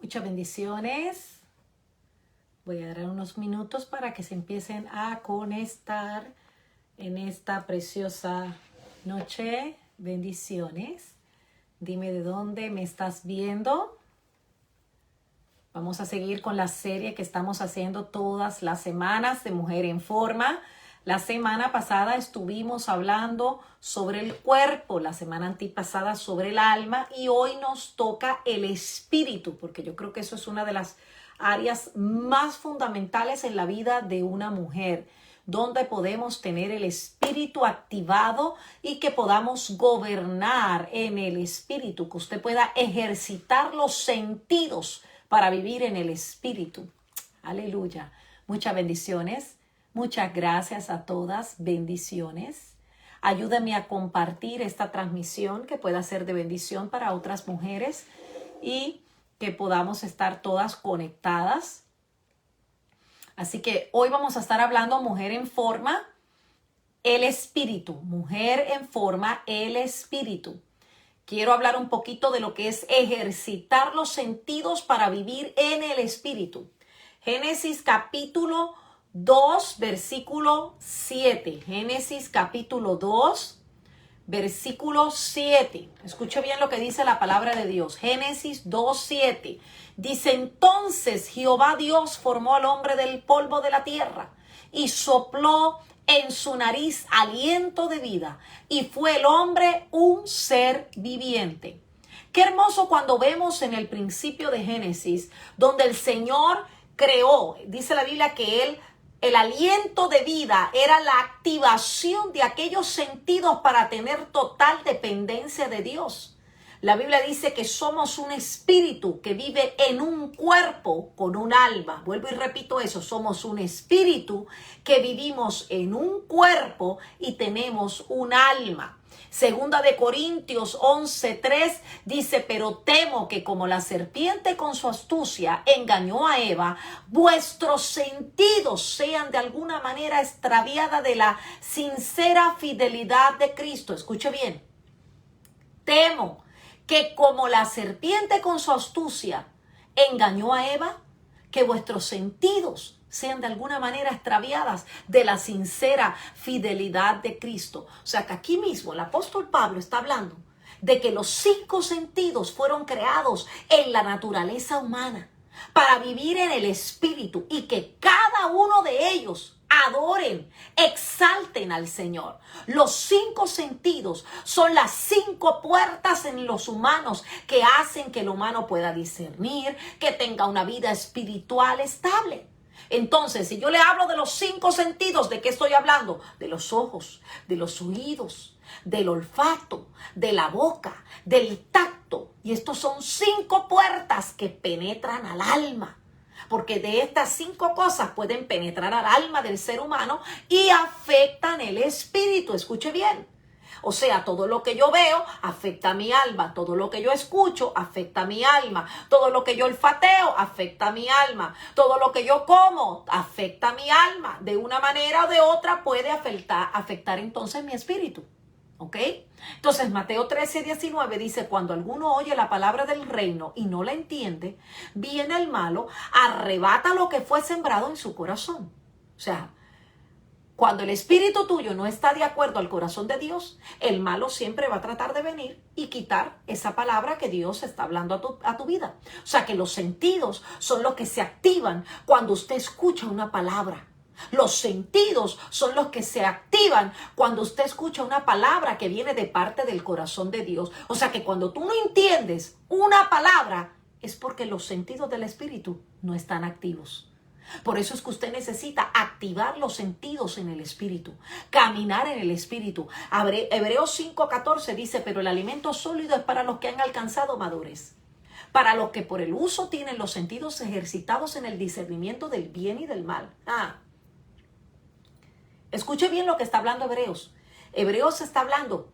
Muchas bendiciones. Voy a dar unos minutos para que se empiecen a conectar en esta preciosa noche. Bendiciones. Dime de dónde me estás viendo. Vamos a seguir con la serie que estamos haciendo todas las semanas de Mujer en Forma. La semana pasada estuvimos hablando sobre el cuerpo, la semana antepasada sobre el alma y hoy nos toca el espíritu, porque yo creo que eso es una de las áreas más fundamentales en la vida de una mujer, donde podemos tener el espíritu activado y que podamos gobernar en el espíritu, que usted pueda ejercitar los sentidos para vivir en el espíritu. Aleluya. Muchas bendiciones. Muchas gracias a todas. Bendiciones. Ayúdame a compartir esta transmisión que pueda ser de bendición para otras mujeres y que podamos estar todas conectadas. Así que hoy vamos a estar hablando Mujer en Forma, el espíritu. Mujer en Forma, el espíritu. Quiero hablar un poquito de lo que es ejercitar los sentidos para vivir en el espíritu. Génesis capítulo 2, versículo 7. Génesis capítulo 2, versículo 7. Escuche bien lo que dice la palabra de Dios. Génesis 2, 7. Dice: entonces Jehová Dios formó al hombre del polvo de la tierra y sopló en su nariz aliento de vida, y fue el hombre un ser viviente. Qué hermoso cuando vemos en el principio de Génesis, donde el Señor creó, dice la Biblia que el aliento de vida era la activación de aquellos sentidos para tener total dependencia de Dios. La Biblia dice que somos un espíritu que vive en un cuerpo con un alma. Vuelvo y repito eso, somos un espíritu que vivimos en un cuerpo y tenemos un alma. Segunda de Corintios 11:3 dice: pero temo que como la serpiente con su astucia engañó a Eva, vuestros sentidos sean de alguna manera extraviados de la sincera fidelidad de Cristo. Escuche bien. Temo que como la serpiente con su astucia engañó a Eva, que vuestros sentidos sean de alguna manera extraviadas de la sincera fidelidad de Cristo. O sea que aquí mismo el apóstol Pablo está hablando de que los 5 sentidos fueron creados en la naturaleza humana para vivir en el espíritu y que cada uno de ellos adoren, exalten al Señor. Los 5 sentidos son las 5 puertas en los humanos que hacen que el humano pueda discernir, que tenga una vida espiritual estable. Entonces, si yo le hablo de los 5 sentidos, ¿de qué estoy hablando? De los ojos, de los oídos, del olfato, de la boca, del tacto. Y estos son 5 puertas que penetran al alma. Porque de estas 5 cosas pueden penetrar al alma del ser humano y afectan el espíritu. Escuche bien. O sea, todo lo que yo veo afecta a mi alma, todo lo que yo escucho afecta a mi alma, todo lo que yo olfateo afecta a mi alma, todo lo que yo como afecta a mi alma. De una manera o de otra puede afectar entonces mi espíritu. ¿Ok? Entonces Mateo 13:19 dice: cuando alguno oye la palabra del reino y no la entiende, viene el malo, arrebata lo que fue sembrado en su corazón. O sea, cuando el espíritu tuyo no está de acuerdo al corazón de Dios, el malo siempre va a tratar de venir y quitar esa palabra que Dios está hablando a tu vida. O sea que los sentidos son los que se activan cuando usted escucha una palabra. Los sentidos son los que se activan cuando usted escucha una palabra que viene de parte del corazón de Dios. O sea que cuando tú no entiendes una palabra, es porque los sentidos del espíritu no están activos. Por eso es que usted necesita activar los sentidos en el espíritu, caminar en el espíritu. Hebreos 5:14 dice: pero el alimento sólido es para los que han alcanzado madurez, para los que por el uso tienen los sentidos ejercitados en el discernimiento del bien y del mal. Escuche bien lo que está hablando Hebreos. Hebreos está hablando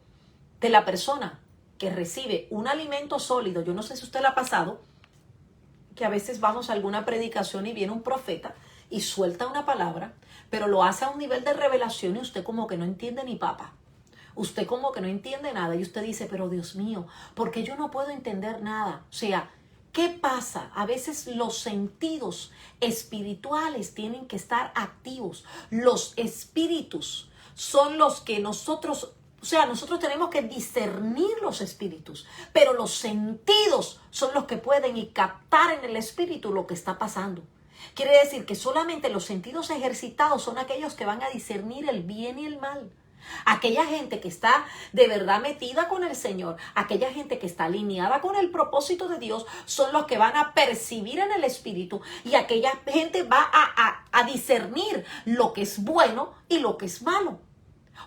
de la persona que recibe un alimento sólido. Yo no sé si usted lo ha pasado, que a veces vamos a alguna predicación y viene un profeta y suelta una palabra, pero lo hace a un nivel de revelación y usted como que no entiende ni papa. Usted como que no entiende nada y usted dice: pero Dios mío, ¿por qué yo no puedo entender nada? O sea, ¿Qué pasa? A veces los sentidos espirituales tienen que estar activos. Los espíritus son los que nosotros, o sea, nosotros tenemos que discernir los espíritus, pero los sentidos son los que pueden y captar en el espíritu lo que está pasando. Quiere decir que solamente los sentidos ejercitados son aquellos que van a discernir el bien y el mal. Aquella gente que está de verdad metida con el Señor, aquella gente que está alineada con el propósito de Dios, son los que van a percibir en el Espíritu, y aquella gente va a discernir lo que es bueno y lo que es malo.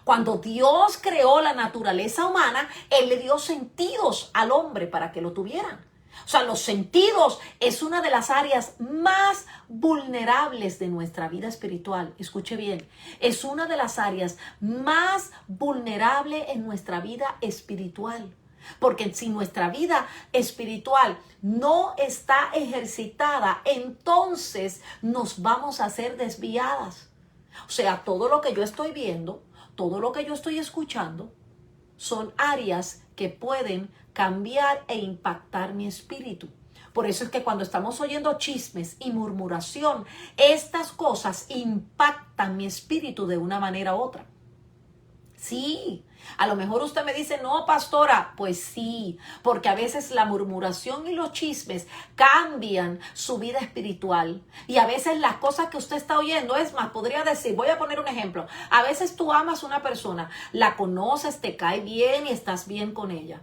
Cuando Dios creó la naturaleza humana, Él le dio sentidos al hombre para que lo tuvieran. O sea, los sentidos es una de las áreas más vulnerables de nuestra vida espiritual. Escuche bien, es una de las áreas más vulnerables en nuestra vida espiritual. Porque si nuestra vida espiritual no está ejercitada, entonces nos vamos a hacer desviadas. O sea, todo lo que yo estoy viendo, todo lo que yo estoy escuchando, son áreas que pueden cambiar e impactar mi espíritu. Por eso es que cuando estamos oyendo chismes y murmuración, estas cosas impactan mi espíritu de una manera u otra. Sí, a lo mejor usted me dice, no, pastora, pues sí, porque a veces la murmuración y los chismes cambian su vida espiritual, y a veces las cosas que usted está oyendo, es más, podría decir, voy a poner un ejemplo, a veces tú amas a una persona, la conoces, te cae bien y estás bien con ella.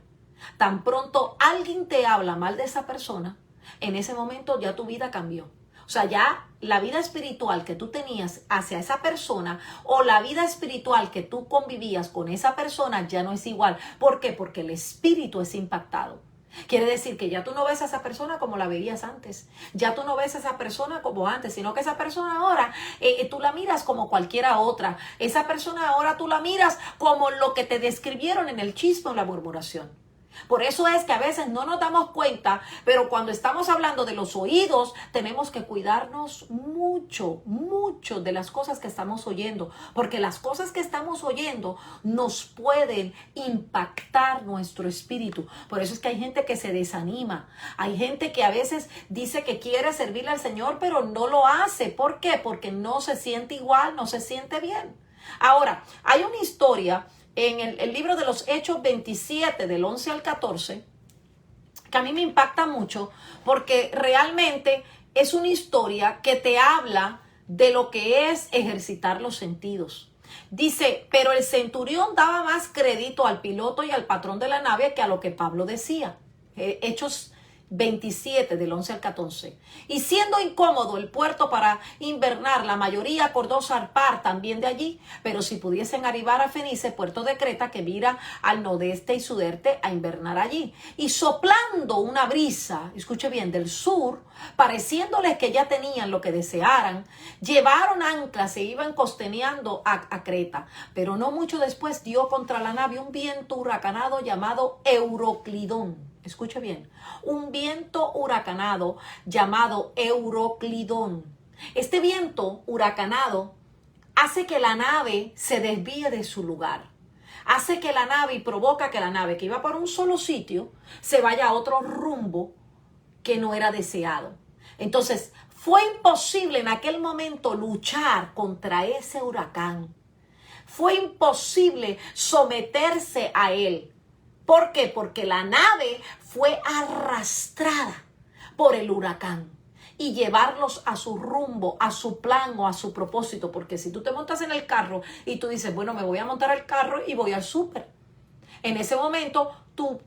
Tan pronto alguien te habla mal de esa persona, en ese momento ya tu vida cambió. O sea, ya la vida espiritual que tú tenías hacia esa persona, o la vida espiritual que tú convivías con esa persona, ya no es igual. ¿Por qué? Porque el espíritu es impactado. Quiere decir que ya tú no ves a esa persona como la veías antes. Ya tú no ves a esa persona como antes, sino que esa persona ahora tú la miras como cualquiera otra. Esa persona ahora tú la miras como lo que te describieron en el chisme o la murmuración. Por eso es que a veces no nos damos cuenta, pero cuando estamos hablando de los oídos, tenemos que cuidarnos mucho, mucho de las cosas que estamos oyendo, porque las cosas que estamos oyendo nos pueden impactar nuestro espíritu. Por eso es que hay gente que se desanima, hay gente que a veces dice que quiere servirle al Señor, pero no lo hace. ¿Por qué? Porque no se siente igual, no se siente bien. Ahora, hay una historia en el libro de los Hechos 27, del 11 al 14, que a mí me impacta mucho, porque realmente es una historia que te habla de lo que es ejercitar los sentidos. Dice, pero el centurión daba más crédito al piloto y al patrón de la nave que a lo que Pablo decía. Hechos 27, del 11 al 14. Y siendo incómodo el puerto para invernar, la mayoría acordó zarpar también de allí, pero si pudiesen arribar a Fenice, puerto de Creta, que mira al nordeste y sudeste, a invernar allí. Y soplando una brisa, escuche bien, del sur, pareciéndoles que ya tenían lo que desearan, llevaron anclas e iban costeneando a Creta. Pero no mucho después dio contra la nave un viento huracanado llamado Euroclidón. Escuche bien, un viento huracanado llamado Euroclidón. Este viento huracanado hace que la nave se desvíe de su lugar. Hace que la nave, y provoca que la nave que iba por un solo sitio se vaya a otro rumbo que no era deseado. Entonces, fue imposible en aquel momento luchar contra ese huracán. Fue imposible someterse a él. ¿Por qué? Porque la nave fue arrastrada por el huracán y llevarlos a su rumbo, a su plan o a su propósito. Porque si tú te montas en el carro y tú dices, bueno, me voy a montar al carro y voy al súper. En ese momento, tu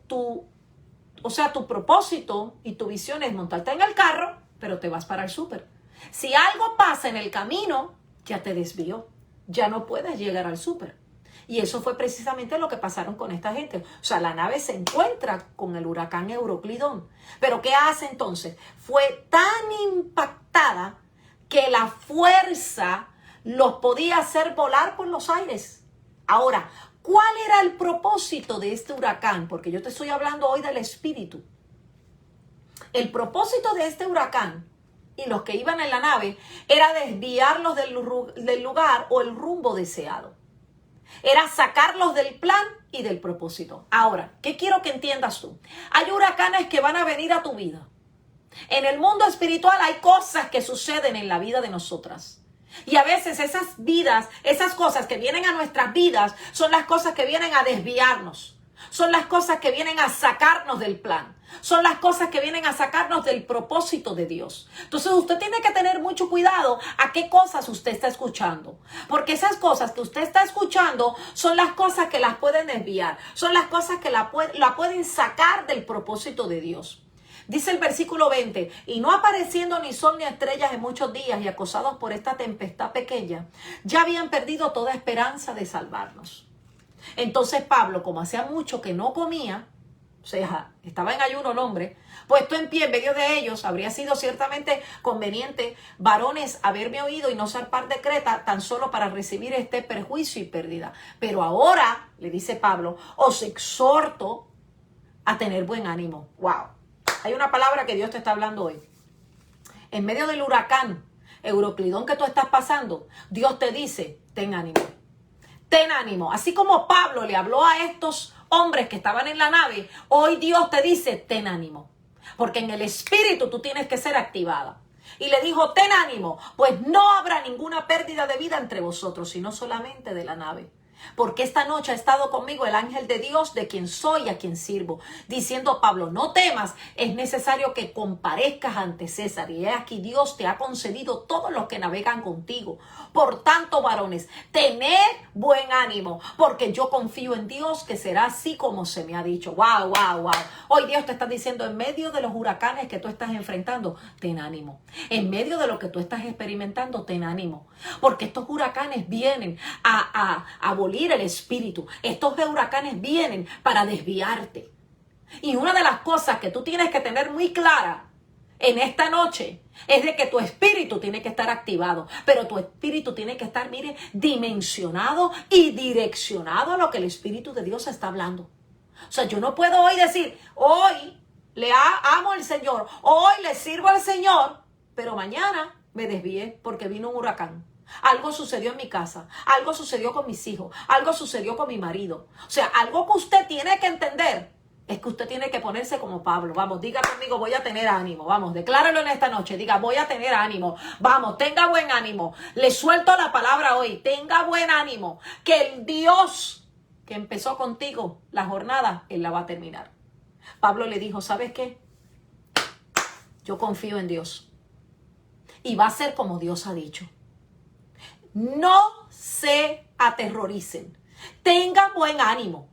propósito y tu visión es montarte en el carro, pero te vas para el súper. Si algo pasa en el camino, ya te desvió. Ya no puedes llegar al súper. Y eso fue precisamente lo que pasaron con esta gente. O sea, la nave se encuentra con el huracán Euroclidón. Pero ¿qué hace entonces? Fue tan impactada que la fuerza los podía hacer volar por los aires. Ahora, ¿cuál era el propósito de este huracán? Porque yo te estoy hablando hoy del espíritu. El propósito de este huracán y los que iban en la nave era desviarlos del lugar o el rumbo deseado. Era sacarlos del plan y del propósito. Ahora, ¿qué quiero que entiendas tú? Hay huracanes que van a venir a tu vida. En el mundo espiritual hay cosas que suceden en la vida de nosotras. Y a veces esas vidas, esas cosas que vienen a nuestras vidas, son las cosas que vienen a desviarnos. Son las cosas que vienen a sacarnos del plan. Son las cosas que vienen a sacarnos del propósito de Dios. Entonces usted tiene que tener mucho cuidado a qué cosas usted está escuchando. Porque esas cosas que usted está escuchando son las cosas que las pueden desviar. Son las cosas que la pueden sacar del propósito de Dios. Dice el versículo 20, y no apareciendo ni sol ni estrellas en muchos días y acosados por esta tempestad pequeña, ya habían perdido toda esperanza de salvarnos. Entonces Pablo, como hacía mucho que no comía, o sea, estaba en ayuno el hombre, puesto en pie en medio de ellos, habría sido ciertamente conveniente, varones, haberme oído y no zarpar de Creta tan solo para recibir este perjuicio y pérdida. Pero ahora, le dice Pablo, os exhorto a tener buen ánimo. ¡Wow! Hay una palabra que Dios te está hablando hoy. En medio del huracán, Euroclidón que tú estás pasando, Dios te dice, ten ánimo. Ten ánimo. Así como Pablo le habló a estos hombres que estaban en la nave, hoy Dios te dice, ten ánimo. Porque en el espíritu tú tienes que ser activada. Y le dijo, ten ánimo, pues no habrá ninguna pérdida de vida entre vosotros, sino solamente de la nave. Porque esta noche ha estado conmigo el ángel de Dios, de quien soy y a quien sirvo, diciendo Pablo, no temas, es necesario que comparezcas ante César, y he aquí Dios te ha concedido todos los que navegan contigo. Por tanto, varones, tened buen ánimo, porque yo confío en Dios que será así como se me ha dicho. Wow, wow, wow. Hoy Dios te está diciendo, en medio de los huracanes que tú estás enfrentando, ten ánimo. En medio de lo que tú estás experimentando, ten ánimo. Porque estos huracanes vienen a abolir el espíritu. Estos huracanes vienen para desviarte. Y una de las cosas que tú tienes que tener muy clara en esta noche es de que tu espíritu tiene que estar activado, pero tu espíritu tiene que estar, mire, dimensionado y direccionado a lo que el Espíritu de Dios está hablando. O sea, yo no puedo hoy decir, hoy amo al Señor, hoy le sirvo al Señor, pero mañana me desvié porque vino un huracán. Algo sucedió en mi casa, algo sucedió con mis hijos, algo sucedió con mi marido. O sea, algo que usted tiene que entender es que usted tiene que ponerse como Pablo. Vamos, diga conmigo, voy a tener ánimo. Vamos, decláralo en esta noche. Diga, voy a tener ánimo. Vamos, tenga buen ánimo. Le suelto la palabra hoy. Tenga buen ánimo. Que el Dios que empezó contigo la jornada, Él la va a terminar. Pablo le dijo, ¿sabes qué? Yo confío en Dios. Y va a ser como Dios ha dicho. No se aterroricen. Tengan buen ánimo.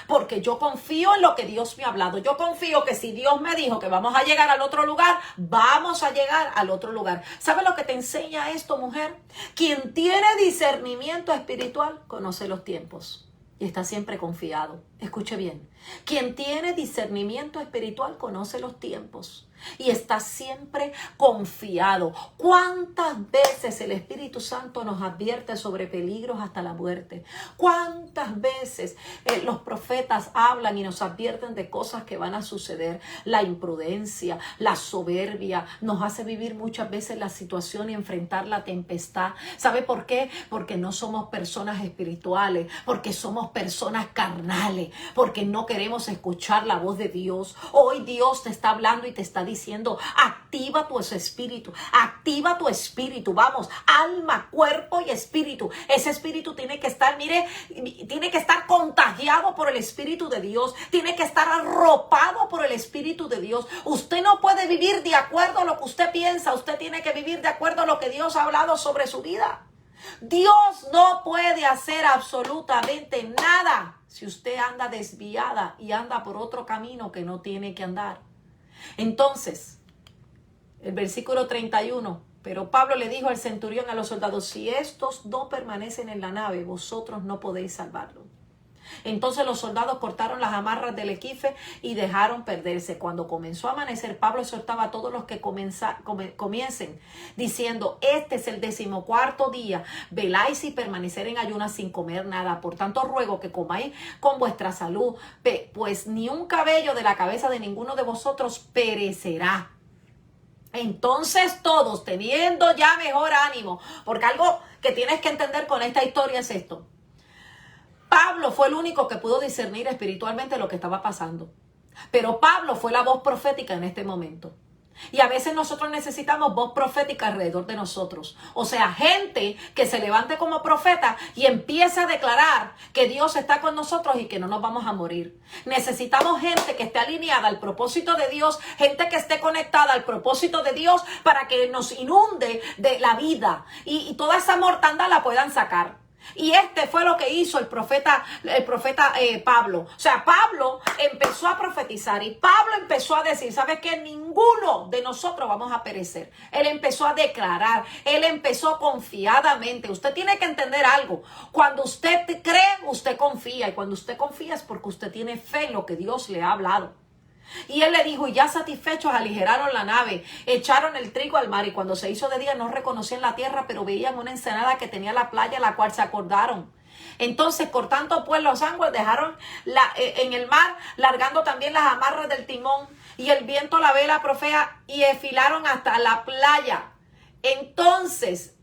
Porque yo confío en lo que Dios me ha hablado. Yo confío que si Dios me dijo que vamos a llegar al otro lugar, vamos a llegar al otro lugar. ¿Sabe lo que te enseña esto, mujer? Quien tiene discernimiento espiritual conoce los tiempos y está siempre confiado. Escuche bien. Quien tiene discernimiento espiritual conoce los tiempos y está siempre confiado. ¿Cuántas veces el Espíritu Santo nos advierte sobre peligros hasta la muerte? ¿Cuántas veces los profetas hablan y nos advierten de cosas que van a suceder? La imprudencia, la soberbia nos hace vivir muchas veces la situación y enfrentar la tempestad. ¿Sabe por qué? Porque no somos personas espirituales, porque somos personas carnales, porque no queremos escuchar la voz de Dios. Hoy Dios te está hablando y te está diciendo, activa tu espíritu, activa tu espíritu, vamos, alma, cuerpo y espíritu. Ese espíritu tiene que estar, mire, tiene que estar contagiado por el Espíritu de Dios, tiene que estar arropado por el Espíritu de Dios. Usted no puede vivir de acuerdo a lo que usted piensa, usted tiene que vivir de acuerdo a lo que Dios ha hablado sobre su vida. Dios no puede hacer absolutamente nada si usted anda desviada y anda por otro camino que no tiene que andar. Entonces, el versículo 31, pero Pablo le dijo al centurión, a los soldados, si estos no permanecen en la nave, vosotros no podéis salvarlo. Entonces los soldados cortaron las amarras del equife y dejaron perderse. Cuando comenzó a amanecer, Pablo exhortaba a todos los que comiencen, diciendo, este es el 14º día, veláis y permanecer en ayunas sin comer nada. Por tanto ruego que comáis con vuestra salud, pues ni un cabello de la cabeza de ninguno de vosotros perecerá. Entonces todos, teniendo ya mejor ánimo, porque algo que tienes que entender con esta historia es esto. Pablo fue el único que pudo discernir espiritualmente lo que estaba pasando. Pero Pablo fue la voz profética en este momento. Y a veces nosotros necesitamos voz profética alrededor de nosotros. O sea, gente que se levante como profeta y empiece a declarar que Dios está con nosotros y que no nos vamos a morir. Necesitamos gente que esté alineada al propósito de Dios, gente que esté conectada al propósito de Dios para que nos inunde de la vida y toda esa mortandad la puedan sacar. Y este fue lo que hizo el profeta Pablo. O sea, Pablo empezó a profetizar y Pablo empezó a decir, ¿sabes qué? Ninguno de nosotros vamos a perecer. Él empezó a declarar, él empezó confiadamente. Usted tiene que entender algo. Cuando usted cree, usted confía. Y cuando usted confía es porque usted tiene fe en lo que Dios le ha hablado. Y él le dijo, y ya satisfechos aligeraron la nave, echaron el trigo al mar, y cuando se hizo de día no reconocían la tierra, pero veían una ensenada que tenía la playa, la cual se acordaron. Entonces, cortando pues los ángulos, dejaron en el mar, largando también las amarras del timón, y el viento la vela profea, y enfilaron hasta la playa. Entonces,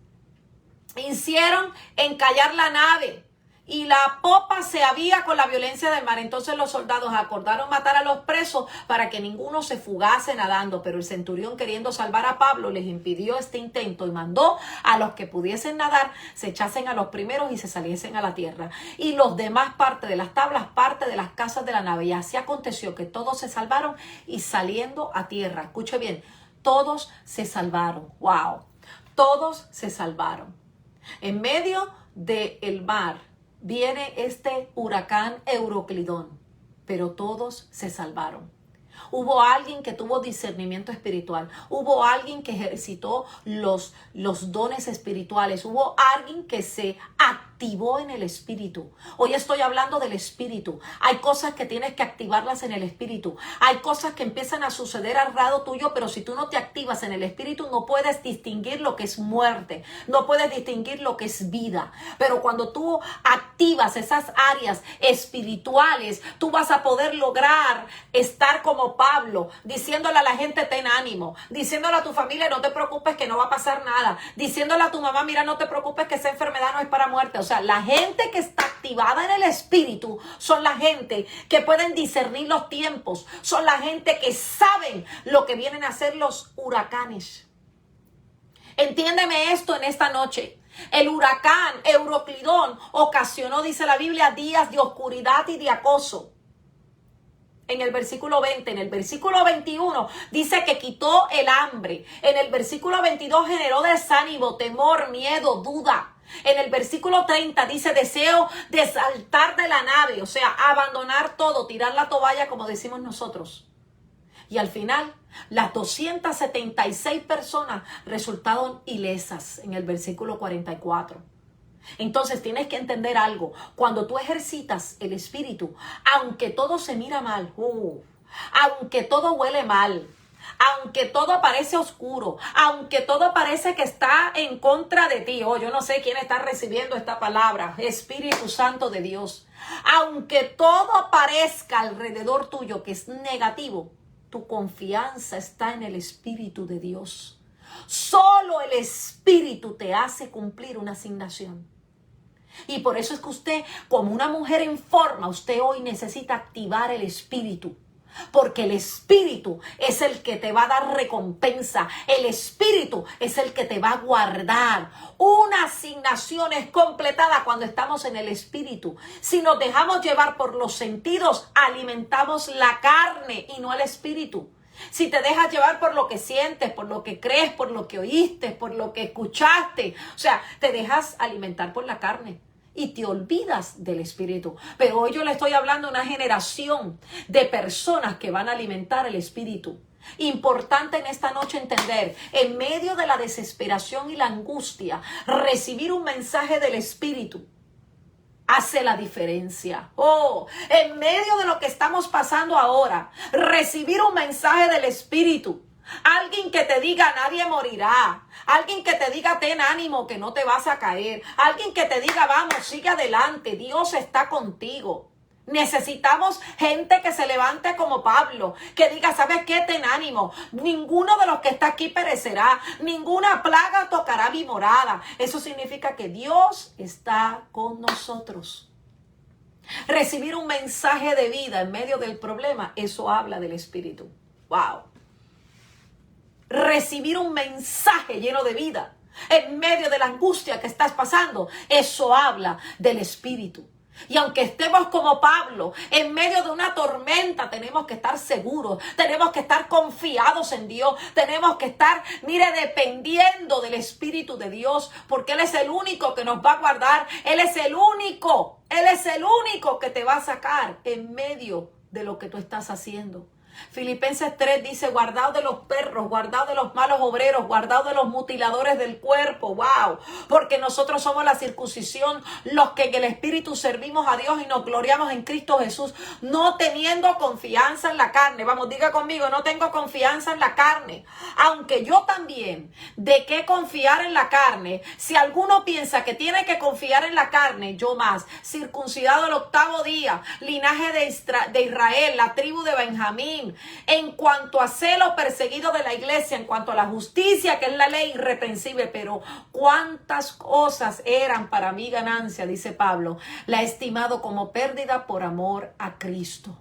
hicieron encallar la nave, y la popa se había con la violencia del mar. Entonces los soldados acordaron matar a los presos para que ninguno se fugase nadando. Pero el centurión, queriendo salvar a Pablo, les impidió este intento y mandó a los que pudiesen nadar se echasen a los primeros y se saliesen a la tierra. Y los demás parte de las tablas, parte de las casas de la nave. Y así aconteció que todos se salvaron y saliendo a tierra. Escuche bien, todos se salvaron. ¡Wow! Todos se salvaron. En medio del mar viene este huracán Euroclidón, pero todos se salvaron. Hubo alguien que tuvo discernimiento espiritual. Hubo alguien que ejercitó los dones espirituales. Hubo alguien que se activó en el espíritu. Hoy estoy hablando del espíritu. Hay cosas que tienes que activarlas en el espíritu. Hay cosas que empiezan a suceder al lado tuyo, pero si tú no te activas en el espíritu, no puedes distinguir lo que es muerte. No puedes distinguir lo que es vida. Pero cuando tú activas esas áreas espirituales, tú vas a poder lograr estar como Pablo, diciéndole a la gente, ten ánimo, diciéndole a tu familia, no te preocupes que no va a pasar nada, diciéndole a tu mamá, mira, no te preocupes que esa enfermedad no es para muerte. O sea, la gente que está activada en el espíritu son la gente que pueden discernir los tiempos, son la gente que saben lo que vienen a ser los huracanes. Entiéndeme esto en esta noche. El huracán Euroclidón ocasionó, dice la Biblia, días de oscuridad y de acoso. En el versículo 20, en el versículo 21 dice que quitó el hambre. En el versículo 22 generó desánimo, temor, miedo, duda. En el versículo 30 dice deseo de saltar de la nave, o sea, abandonar todo, tirar la toalla como decimos nosotros. Y al final, las 276 personas resultaron ilesas en el versículo 44. Entonces tienes que entender algo. Cuando tú ejercitas el espíritu, aunque todo se mira mal, aunque todo huele mal, aunque todo parece oscuro, aunque todo parece que está en contra de ti, yo no sé quién está recibiendo esta palabra, Espíritu Santo de Dios, aunque todo parezca alrededor tuyo que es negativo, tu confianza está en el Espíritu de Dios. Solo el Espíritu te hace cumplir una asignación. Y por eso es que usted, como una mujer en forma, usted hoy necesita activar el espíritu. Porque el espíritu es el que te va a dar recompensa. El espíritu es el que te va a guardar. Una asignación es completada cuando estamos en el espíritu. Si nos dejamos llevar por los sentidos, alimentamos la carne y no el espíritu. Si te dejas llevar por lo que sientes, por lo que crees, por lo que oíste, por lo que escuchaste, o sea, te dejas alimentar por la carne y te olvidas del espíritu. Pero hoy yo le estoy hablando a una generación de personas que van a alimentar el espíritu. Importante en esta noche entender, en medio de la desesperación y la angustia, recibir un mensaje del espíritu hace la diferencia. En medio de lo que estamos pasando ahora, recibir un mensaje del espíritu. Alguien que te diga nadie morirá. Alguien que te diga ten ánimo que no te vas a caer. Alguien que te diga vamos, sigue adelante, Dios está contigo. Necesitamos gente que se levante como Pablo, que diga, ¿sabes qué? Ten ánimo. Ninguno de los que está aquí perecerá. Ninguna plaga tocará mi morada. Eso significa que Dios está con nosotros. Recibir un mensaje de vida en medio del problema, eso habla del Espíritu. ¡Wow! recibir un mensaje lleno de vida en medio de la angustia que estás pasando. Eso habla del Espíritu. Y aunque estemos como Pablo, en medio de una tormenta, tenemos que estar seguros, tenemos que estar confiados en Dios, tenemos que estar, dependiendo del Espíritu de Dios, porque Él es el único que nos va a guardar, Él es el único que te va a sacar en medio de lo que tú estás haciendo. Filipenses 3 dice, guardaos de los perros, guardaos de los malos obreros, guardaos de los mutiladores del cuerpo. ¡Wow! Porque nosotros somos la circuncisión, los que en el Espíritu servimos a Dios y nos gloriamos en Cristo Jesús, no teniendo confianza en la carne. Vamos, diga conmigo, no tengo confianza en la carne. Aunque yo también, ¿de qué confiar en la carne? Si alguno piensa que tiene que confiar en la carne, yo más. Circuncidado el 8º día, linaje de Israel, la tribu de Benjamín. En cuanto a celo, perseguido de la iglesia, en cuanto a la justicia, que es la ley irreprensible, pero cuántas cosas eran para mi ganancia, dice Pablo, la he estimado como pérdida por amor a Cristo.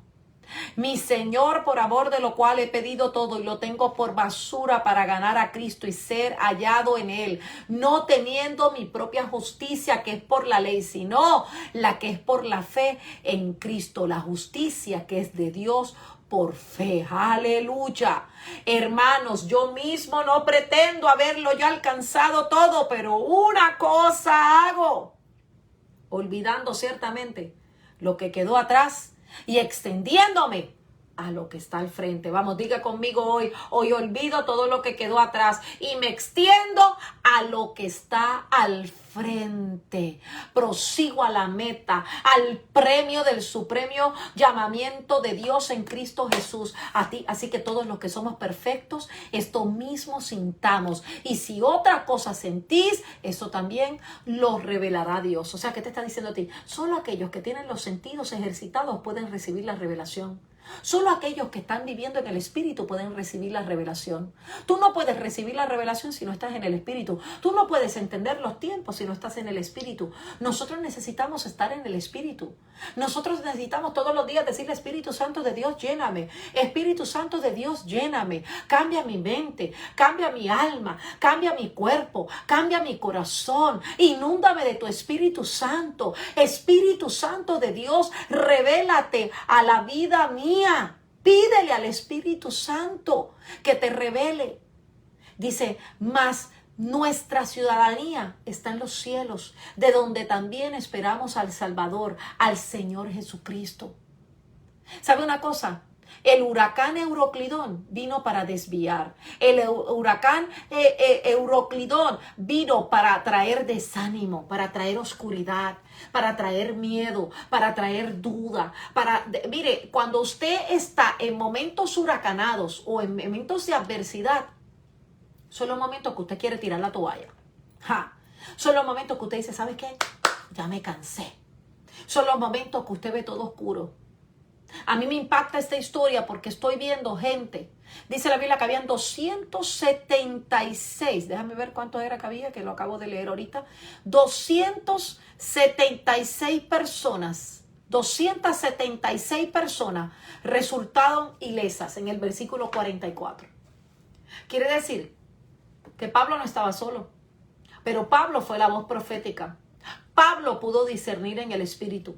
Mi Señor, por amor de lo cual he pedido todo y lo tengo por basura para ganar a Cristo y ser hallado en Él, no teniendo mi propia justicia que es por la ley, sino la que es por la fe en Cristo, la justicia que es de Dios por fe. Aleluya. Hermanos, yo mismo no pretendo haberlo ya alcanzado todo, pero una cosa hago, olvidando ciertamente lo que quedó atrás y extendiéndome a lo que está al frente. Vamos, diga conmigo hoy olvido todo lo que quedó atrás y me extiendo a lo que está al frente. Prosigo a la meta, al premio del supremo llamamiento de Dios en Cristo Jesús. Así que todos los que somos perfectos, esto mismo sintamos. Y si otra cosa sentís, eso también lo revelará Dios. O sea, ¿qué te está diciendo a ti? Solo aquellos que tienen los sentidos ejercitados pueden recibir la revelación. Solo aquellos que están viviendo en el Espíritu pueden recibir la revelación. Tú no puedes recibir la revelación si no estás en el Espíritu. Tú no puedes entender los tiempos si no estás en el Espíritu. Nosotros necesitamos estar en el Espíritu. Nosotros necesitamos todos los días decirle, Espíritu Santo de Dios, lléname. Espíritu Santo de Dios, lléname. Cambia mi mente, cambia mi alma, cambia mi cuerpo, cambia mi corazón. Inúndame de tu Espíritu Santo. Espíritu Santo de Dios, revélate a la vida mía. Pídele al Espíritu Santo que te revele. Dice, mas nuestra ciudadanía está en los cielos, de donde también esperamos al Salvador, al Señor Jesucristo. ¿Sabe una cosa? El huracán Euroclidón vino para desviar. El huracán Euroclidón vino para traer desánimo, para traer oscuridad, para traer miedo, para traer duda. Mire, cuando usted está en momentos huracanados o en momentos de adversidad, son los momentos que usted quiere tirar la toalla. Son los momentos que usted dice, ¿sabe qué? Ya me cansé. Son los momentos que usted ve todo oscuro. A mí me impacta esta historia porque estoy viendo gente. Dice la Biblia que habían 276. Déjame ver cuánto era que había, que lo acabo de leer ahorita. 276 personas. 276 personas resultaron ilesas en el versículo 44. Quiere decir que Pablo no estaba solo. Pero Pablo fue la voz profética. Pablo pudo discernir en el Espíritu.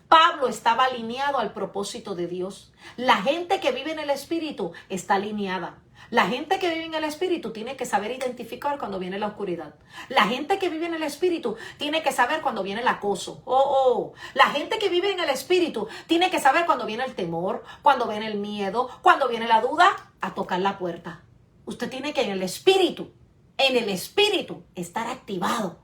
Pablo estaba alineado al propósito de Dios. La gente que vive en el Espíritu está alineada. La gente que vive en el Espíritu tiene que saber identificar cuando viene la oscuridad. La gente que vive en el Espíritu tiene que saber cuando viene el acoso. La gente que vive en el Espíritu tiene que saber cuando viene el temor, cuando viene el miedo, cuando viene la duda, a tocar la puerta. Usted tiene que en el Espíritu estar activado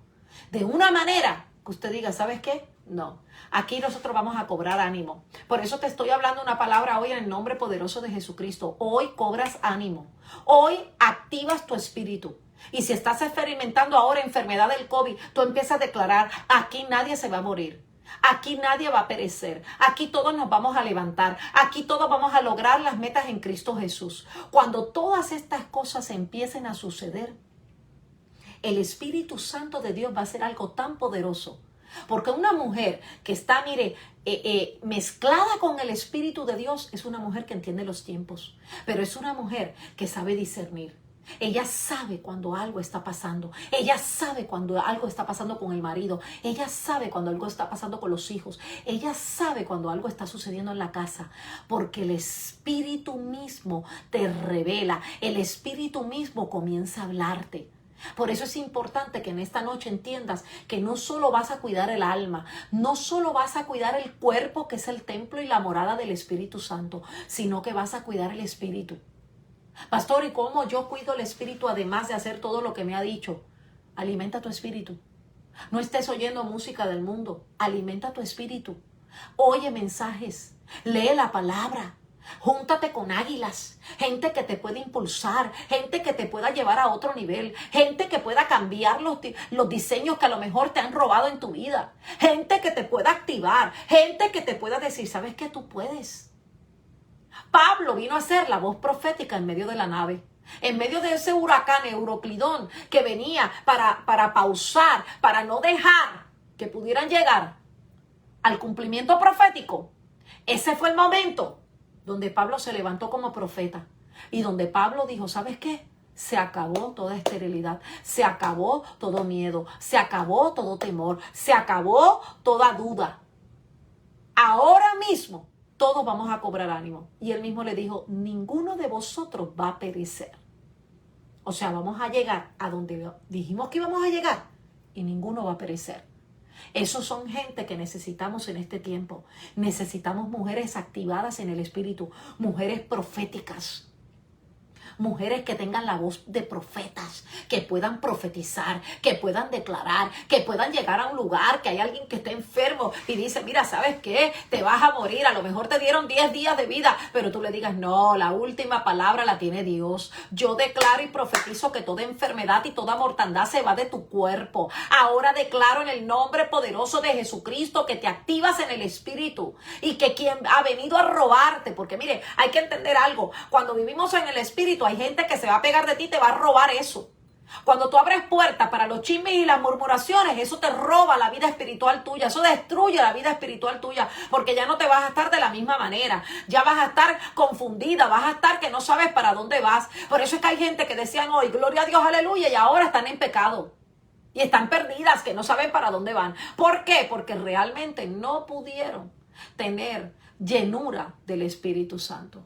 de una manera que usted diga, ¿sabes qué? No. Aquí nosotros vamos a cobrar ánimo. Por eso te estoy hablando una palabra hoy en el nombre poderoso de Jesucristo. Hoy cobras ánimo. Hoy activas tu espíritu. Y si estás experimentando ahora enfermedad del COVID, tú empiezas a declarar, aquí nadie se va a morir. Aquí nadie va a perecer. Aquí todos nos vamos a levantar. Aquí todos vamos a lograr las metas en Cristo Jesús. Cuando todas estas cosas empiecen a suceder, el Espíritu Santo de Dios va a hacer algo tan poderoso. Porque una mujer que está, mezclada con el Espíritu de Dios es una mujer que entiende los tiempos. Pero es una mujer que sabe discernir. Ella sabe cuando algo está pasando. Ella sabe cuando algo está pasando con el marido. Ella sabe cuando algo está pasando con los hijos. Ella sabe cuando algo está sucediendo en la casa. Porque el Espíritu mismo te revela. El Espíritu mismo comienza a hablarte. Por eso es importante que en esta noche entiendas que no solo vas a cuidar el alma, no solo vas a cuidar el cuerpo, que es el templo y la morada del Espíritu Santo, sino que vas a cuidar el espíritu. Pastor, ¿y cómo yo cuido el espíritu además de hacer todo lo que me ha dicho? Alimenta tu espíritu. No estés oyendo música del mundo. Alimenta tu espíritu. Oye mensajes. Lee la palabra. Júntate con águilas, gente que te pueda impulsar, gente que te pueda llevar a otro nivel, gente que pueda cambiar los diseños que a lo mejor te han robado en tu vida, gente que te pueda activar, gente que te pueda decir, ¿sabes qué? Tú puedes. Pablo vino a ser la voz profética en medio de la nave. En medio de ese huracán Euroclidón que venía para pausar, para no dejar que pudieran llegar al cumplimiento profético. Ese fue el momento donde Pablo se levantó como profeta y donde Pablo dijo, ¿sabes qué? Se acabó toda esterilidad, se acabó todo miedo, se acabó todo temor, se acabó toda duda. Ahora mismo todos vamos a cobrar ánimo. Y él mismo le dijo, ninguno de vosotros va a perecer. O sea, vamos a llegar a donde dijimos que íbamos a llegar y ninguno va a perecer. Esos son gente que necesitamos en este tiempo. Necesitamos mujeres activadas en el espíritu, mujeres proféticas. Mujeres que tengan la voz de profetas, que puedan profetizar, que puedan declarar, que puedan llegar a un lugar que hay alguien que esté enfermo y dice, mira, ¿sabes qué? Te vas a morir, a lo mejor te dieron 10 días de vida, pero tú le digas, no, la última palabra la tiene Dios. Yo declaro y profetizo que toda enfermedad y toda mortandad se va de tu cuerpo. Ahora declaro en el nombre poderoso de Jesucristo que te activas en el espíritu y que quien ha venido a robarte, porque mire, hay que entender algo, cuando vivimos en el espíritu, hay gente que se va a pegar de ti y te va a robar eso. Cuando tú abres puertas para los chismes y las murmuraciones, eso te roba la vida espiritual tuya, eso destruye la vida espiritual tuya, porque ya no te vas a estar de la misma manera, ya vas a estar confundida, vas a estar que no sabes para dónde vas. Por eso es que hay gente que decían hoy, gloria a Dios, aleluya, y ahora están en pecado. Y están perdidas, que no saben para dónde van. ¿Por qué? Porque realmente no pudieron tener llenura del Espíritu Santo.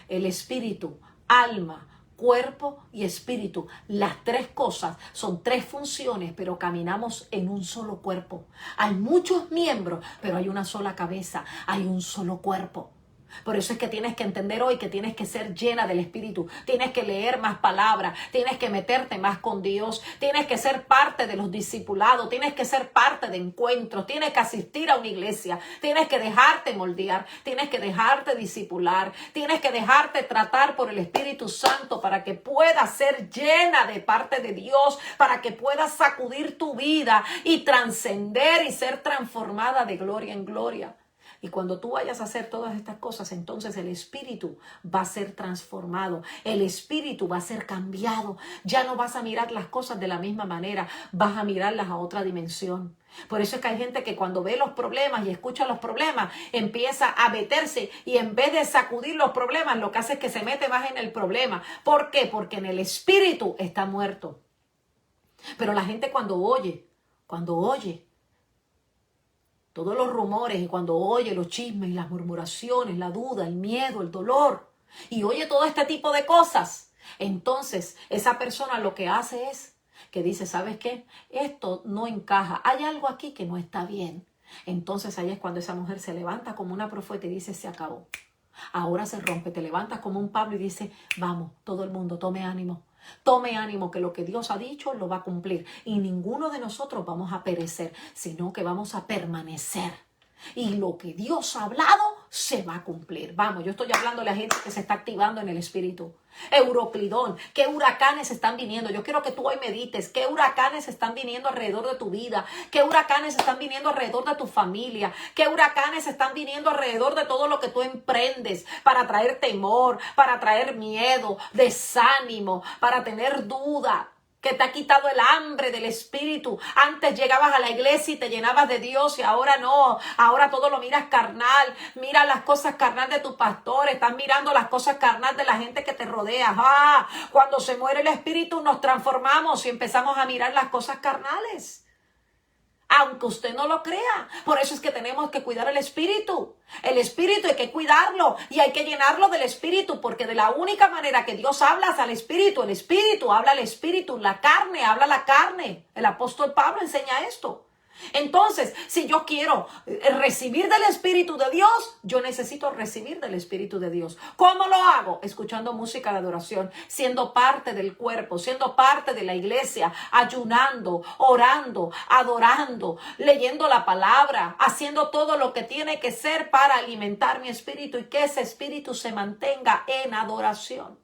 El Espíritu, alma, cuerpo y espíritu. Las tres cosas son tres funciones, pero caminamos en un solo cuerpo. Hay muchos miembros, pero hay una sola cabeza, hay un solo cuerpo. Por eso es que tienes que entender hoy que tienes que ser llena del Espíritu, tienes que leer más palabras, tienes que meterte más con Dios, tienes que ser parte de los discipulados, tienes que ser parte de encuentros, tienes que asistir a una iglesia, tienes que dejarte moldear, tienes que dejarte discipular, tienes que dejarte tratar por el Espíritu Santo para que puedas ser llena de parte de Dios, para que puedas sacudir tu vida y trascender y ser transformada de gloria en gloria. Y cuando tú vayas a hacer todas estas cosas, entonces el espíritu va a ser transformado. El espíritu va a ser cambiado. Ya no vas a mirar las cosas de la misma manera. Vas a mirarlas a otra dimensión. Por eso es que hay gente que cuando ve los problemas y escucha los problemas, empieza a meterse y en vez de sacudir los problemas, lo que hace es que se mete más en el problema. ¿Por qué? Porque en el espíritu está muerto. Pero la gente cuando oye todos los rumores y cuando oye los chismes y las murmuraciones, la duda, el miedo, el dolor y oye todo este tipo de cosas, entonces esa persona lo que hace es que dice, ¿sabes qué? Esto no encaja, hay algo aquí que no está bien. Entonces ahí es cuando esa mujer se levanta como una profeta y dice, se acabó. Ahora se rompe, te levantas como un Pablo y dice, vamos, todo el mundo, tome ánimo. Tome ánimo que lo que Dios ha dicho lo va a cumplir y ninguno de nosotros vamos a perecer, sino que vamos a permanecer. Y lo que Dios ha hablado se va a cumplir. Vamos, yo estoy hablando a la gente que se está activando en el espíritu. Euroclidón, qué huracanes están viniendo. Yo quiero que tú hoy medites qué huracanes están viniendo alrededor de tu vida, qué huracanes están viniendo alrededor de tu familia, qué huracanes están viniendo alrededor de todo lo que tú emprendes para traer temor, para traer miedo, desánimo, para tener duda. que te ha quitado el hambre del Espíritu. Antes llegabas a la iglesia y te llenabas de Dios y ahora no. Ahora todo lo miras carnal. Mira las cosas carnal de tus pastores. Estás mirando las cosas carnal de la gente que te rodea. Cuando se muere el Espíritu nos transformamos y empezamos a mirar las cosas carnales. Aunque usted no lo crea. Por eso es que tenemos que cuidar el Espíritu. El Espíritu hay que cuidarlo y hay que llenarlo del Espíritu, porque de la única manera que Dios habla es al Espíritu. El Espíritu habla al Espíritu, la carne habla a la carne. El apóstol Pablo enseña esto. Entonces, si yo quiero recibir del Espíritu de Dios, yo necesito recibir del Espíritu de Dios. ¿Cómo lo hago? Escuchando música de adoración, siendo parte del cuerpo, siendo parte de la iglesia, ayunando, orando, adorando, leyendo la palabra, haciendo todo lo que tiene que ser para alimentar mi espíritu y que ese espíritu se mantenga en adoración.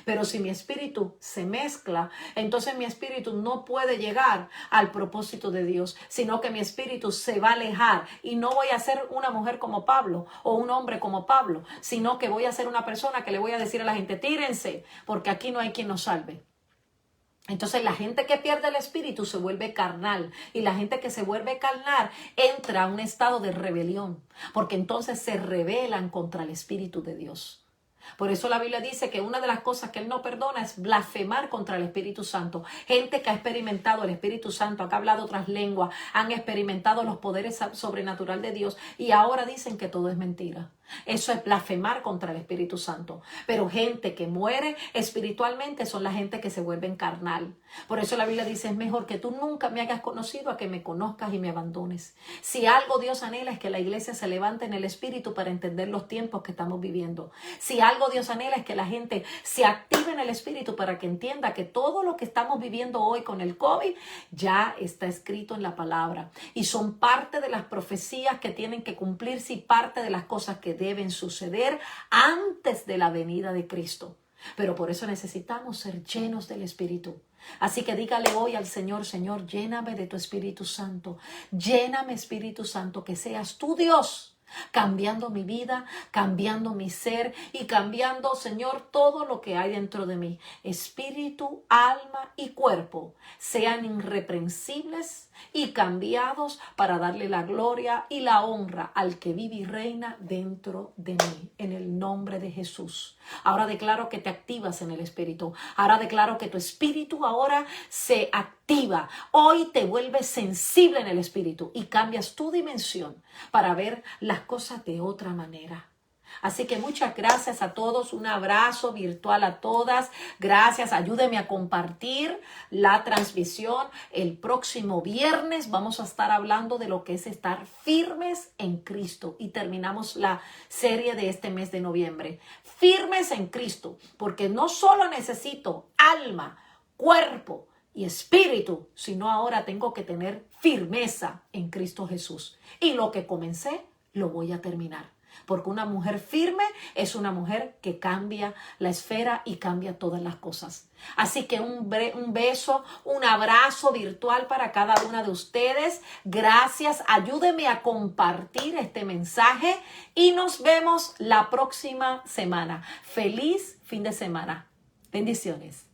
Pero si mi espíritu se mezcla, entonces mi espíritu no puede llegar al propósito de Dios, sino que mi espíritu se va a alejar y no voy a ser una mujer como Pablo o un hombre como Pablo, sino que voy a ser una persona que le voy a decir a la gente, tírense, porque aquí no hay quien nos salve. Entonces la gente que pierde el espíritu se vuelve carnal y la gente que se vuelve carnal entra a un estado de rebelión, porque entonces se rebelan contra el espíritu de Dios. Por eso la Biblia dice que una de las cosas que Él no perdona es blasfemar contra el Espíritu Santo. Gente que ha experimentado el Espíritu Santo, que ha hablado otras lenguas, han experimentado los poderes sobrenaturales de Dios y ahora dicen que todo es mentira. Eso es blasfemar contra el Espíritu Santo. Pero gente que muere espiritualmente son la gente que se vuelve carnal. Por eso la Biblia dice, es mejor que tú nunca me hayas conocido a que me conozcas y me abandones. Si algo Dios anhela es que la iglesia se levante en el Espíritu para entender los tiempos que estamos viviendo. Si algo Dios anhela es que la gente se active en el Espíritu para que entienda que todo lo que estamos viviendo hoy con el COVID ya está escrito en la palabra. Y son parte de las profecías que tienen que cumplirse y parte de las cosas que deben suceder antes de la venida de Cristo. Pero por eso necesitamos ser llenos del Espíritu. Así que dígale hoy al Señor, Señor, lléname de tu Espíritu Santo. Lléname, Espíritu Santo, que seas tu Dios, cambiando mi vida, cambiando mi ser y cambiando, Señor, todo lo que hay dentro de mí. Espíritu, alma y cuerpo sean irreprensibles y cambiados para darle la gloria y la honra al que vive y reina dentro de mí, en el nombre de Jesús. Ahora declaro que te activas en el Espíritu. Ahora declaro que tu espíritu ahora se activa. Hoy te vuelves sensible en el Espíritu y cambias tu dimensión para ver las cosas de otra manera. Así que muchas gracias a todos, un abrazo virtual a todas, gracias, ayúdenme a compartir la transmisión. El próximo viernes vamos a estar hablando de lo que es estar firmes en Cristo y terminamos la serie de este mes de noviembre. Firmes en Cristo, porque no solo necesito alma, cuerpo y espíritu, sino ahora tengo que tener firmeza en Cristo Jesús. Y lo que comencé, lo voy a terminar. Porque una mujer firme es una mujer que cambia la esfera y cambia todas las cosas. Así que un beso, un abrazo virtual para cada una de ustedes. Gracias. Ayúdenme a compartir este mensaje y nos vemos la próxima semana. Feliz fin de semana. Bendiciones.